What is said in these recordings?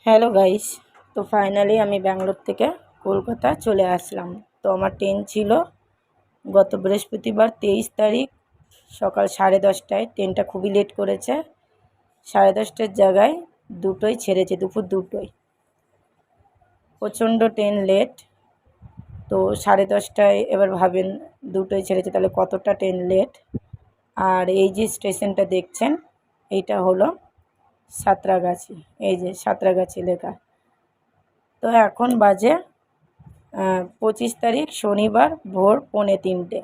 Hello guys, তো finally আমি ব্যাঙ্গালোর থেকে কলকাতা চলে আসলাম। তো আমার ট্রেন ছিল গত বৃহস্পতিবার 23 তারিখ সকাল 10:30টায়। ট্রেনটা খুবই লেট করেছে, 10:30টার জায়গায় দুটোই ছেড়েছে, দুপুর 2টোয়। প্রচণ্ড ট্রেন লেট। তো 10:30টায় এবার ভাবেন 2টোয় ছেড়েছে, তাহলে কতটা ট্রেন লেট। আর এই যে স্টেশনটা দেখছেন, এইটা হলো সাঁতরাগাছি। এই যে সাঁতরাগাছি লেখা। তো এখন বাজে 25 তারিখ শনিবার ভোর 2:45।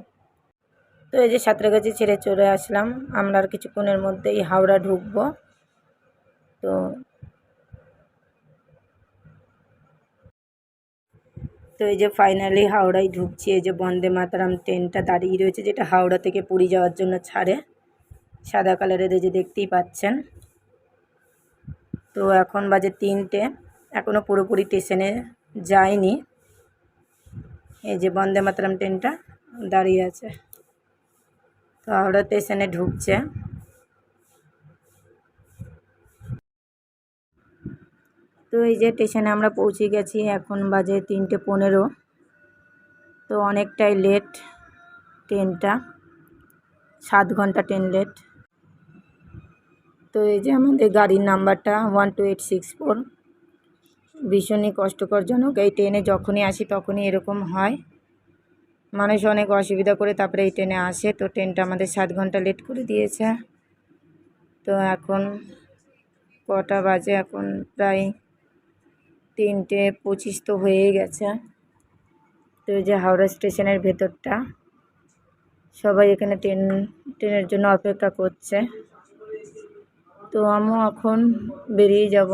তো এই যে সাঁতরাগাছি ছেড়ে চলে আসলাম। আমরা আর কিছুক্ষণের মধ্যেই হাওড়া ঢুকবো। তো তো এই যে ফাইনালি হাওড়ায় ঢুকছি। এই যে বন্দে মাতরম ট্রেনটা দাঁড়িয়ে রয়েছে, যেটা হাওড়া থেকে পুরী যাওয়ার জন্য ছাড়ে, সাদা কালারের, এই যে দেখতেই পাচ্ছেন। তো এখন বাজে 3টে, এখনও পুরোপুরি স্টেশনে যায়নি। এই যে বন্দে মাতরম ট্রেনটা দাঁড়িয়ে আছে, তো হাওড়া স্টেশনে ঢুকছে। তো এই যে স্টেশনে আমরা পৌঁছে গেছি, এখন বাজে 3টে 15। তো অনেকটাই লেট ট্রেনটা, 7 ঘন্টা ট্রেন লেট। তো এই যে আমাদের গাড়ির নাম্বারটা 12864। ভীষণই কষ্টকরজনক। এই ট্রেনে যখনই আসি তখনই এরকম হয়, মানুষ অনেক অসুবিধা করে তারপরে এই ট্রেনে আসে। তো ট্রেনটা আমাদের 7 ঘন্টা লেট করে দিয়েছে। তো এখন কটা বাজে? এখন প্রায় 3টে 25 তো হয়েই গেছে। তো এই যে হাওড়া স্টেশনের ভেতরটা, সবাই এখানে ট্রেনের জন্য অপেক্ষা করছে। তো আমিও এখন বেরিয়ে যাব।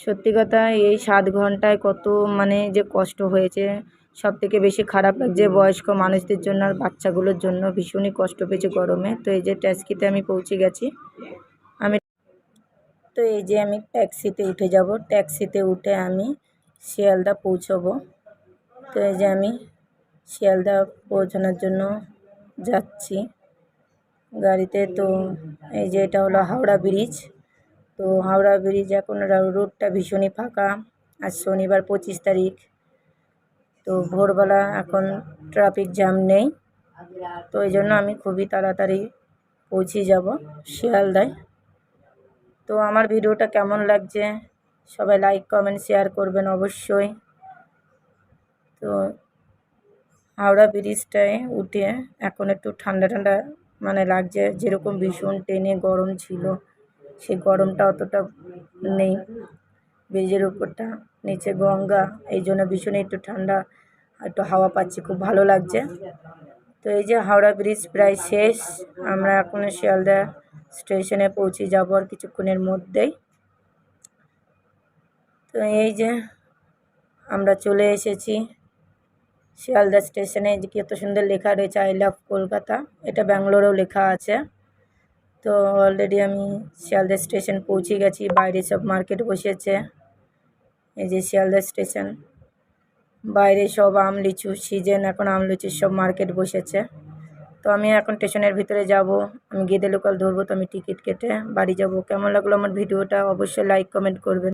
সত্যি কথা, এই 7 ঘন্টায় কত যে কষ্ট হয়েছে। সব থেকে বেশি খারাপ লাগছে বয়স্ক মানুষদের জন্য আর বাচ্চাগুলোর জন্য, ভীষণই কষ্ট পেয়েছে গরমে। তো এই যে ট্যাক্সিতে আমি পৌঁছে গেছি। তো এই যে আমি ট্যাক্সিতে উঠে যাব। ট্যাক্সিতে উঠে আমি শিয়ালদা পৌঁছবো। তো এই যে আমি শিয়ালদা পৌঁছানোর জন্য যাচ্ছি গাড়িতে। তো এই যে এটা হলো হাওড়া ব্রিজ। তো হাওড়া ব্রিজ এখন রোডটা ভীষণই ফাঁকা। আজ শনিবার 25 তারিখ। তো ভোরবেলা, এখন ট্রাফিক জ্যাম নেই। তো এই জন্য আমি খুবই তাড়াতাড়ি পৌঁছে যাব শিয়ালদায়। তো আমার ভিডিওটা কেমন লাগছে সবাই লাইক কমেন্ট শেয়ার করবেন অবশ্যই। তো হাওড়া ব্রিজটায় উঠে এখন একটু ঠান্ডা ঠান্ডা লাগছে, যেরকম ভীষণ ট্রেনে গরম ছিল সেই গরমটা অতটা নেই। ব্রিজের উপরটা, নিচে গঙ্গা, এই জন্য ভীষণ একটু ঠান্ডা, একটু হাওয়া পাচ্ছি, খুব ভালো লাগছে। তো এই যে হাওড়া ব্রিজ প্রায় শেষ, আমরা এখন শিয়ালদা স্টেশনে পৌঁছে যাব আর কিছুক্ষণের মধ্যেই। তো এই যে আমরা চলে এসেছি শিয়ালদা স্টেশনে। যে কত সুন্দর লেখা রয়েছে, আই লাভ কলকাতা। এটা ব্যাঙ্গালোরেও লেখা আছে। তো অলরেডি আমি শিয়ালদা স্টেশন পৌঁছে গেছি। বাইরে সব মার্কেট বসেছে। এই যে শিয়ালদা স্টেশন, বাইরে সব আম লিচু সিজন, এখন আম লিচুর সব মার্কেট বসেছে। তো আমি এখন স্টেশনের ভিতরে যাব, আমি গেদে লোকাল ধরবো। তো আমি টিকিট কেটে বাড়ি যাব। কেমন লাগলো আমার ভিডিওটা অবশ্যই লাইক কমেন্ট করবেন।